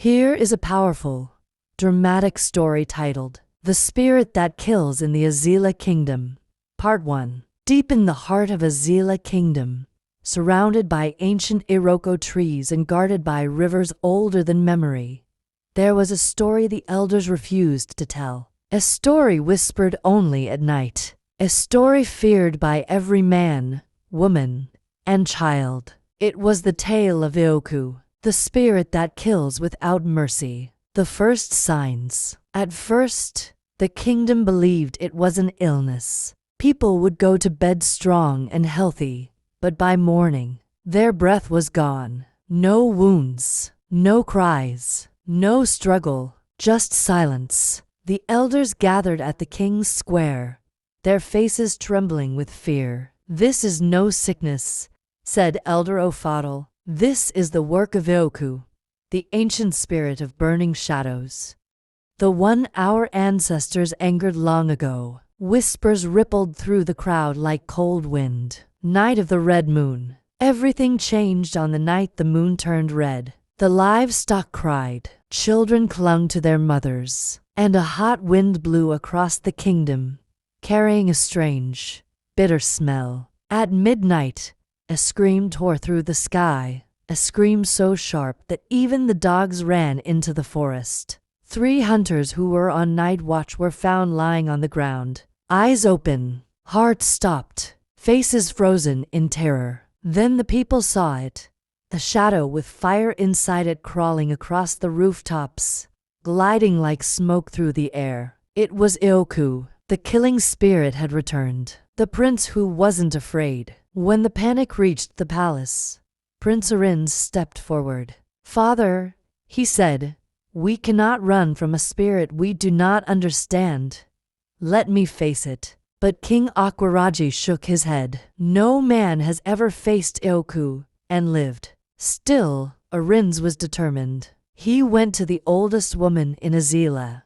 Here is a powerful, dramatic story titled, The Spirit That Kills in the Ezeala Kingdom. Part 1. Deep in the heart of Ezeala Kingdom, surrounded by ancient Iroko trees and guarded by rivers older than memory, there was a story the elders refused to tell. A story whispered only at night. A story feared by every man, woman, and child. It was the tale of Ioku, the spirit that kills without mercy. The first signs. At first, the kingdom believed it was an illness. People would go to bed strong and healthy, but by morning, their breath was gone. No wounds, no cries, no struggle, just silence. The elders gathered at the king's square, their faces trembling with fear. "This is no sickness," said Elder Ofadal. "This is the work of Ioku, the ancient spirit of burning shadows. The one our ancestors angered long ago." Whispers rippled through the crowd like cold wind. Night of the red moon. Everything changed on the night the moon turned red. The livestock cried, children clung to their mothers, and a hot wind blew across the kingdom, carrying a strange, bitter smell. At midnight, a scream tore through the sky, a scream so sharp that even the dogs ran into the forest. 3 hunters who were on night watch were found lying on the ground, eyes open, hearts stopped, faces frozen in terror. Then the people saw it, a shadow with fire inside it crawling across the rooftops, gliding like smoke through the air. It was Ioku. The killing spirit had returned. The prince who wasn't afraid. When the panic reached the palace, Prince Arins stepped forward. "Father," he said, "we cannot run from a spirit we do not understand. Let me face it." But King Akwaraji shook his head. "No man has ever faced Ioku and lived." Still, Arins was determined. He went to the oldest woman in Ezeala,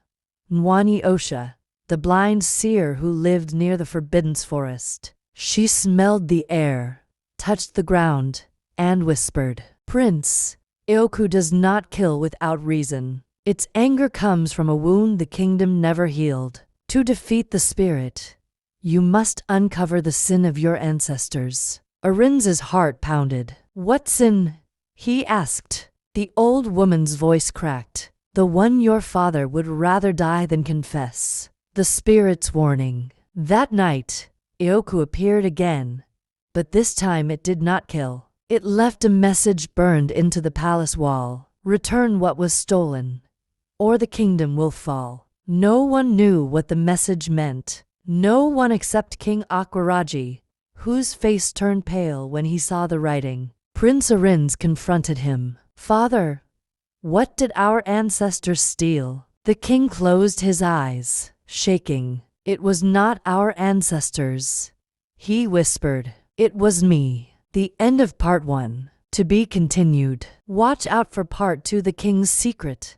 Nwani Osha, the blind seer who lived near the Forbidden Forest. She smelled the air, touched the ground, and whispered, "Prince, Ioku does not kill without reason. Its anger comes from a wound the kingdom never healed. To defeat the spirit, you must uncover the sin of your ancestors." Arins's heart pounded. "What sin?" he asked. The old woman's voice cracked. "The one your father would rather die than confess." The spirit's warning. That night, Ioku appeared again, but this time it did not kill. It left a message burned into the palace wall. "Return what was stolen, or the kingdom will fall." No one knew what the message meant. No one except King Akwaraji, whose face turned pale when he saw the writing. Prince Arins confronted him. "Father, what did our ancestors steal?" The king closed his eyes, shaking. "It was not our ancestors," he whispered. "It was me." The end of part 1. To be continued. Watch out for part 2, The King's Secret.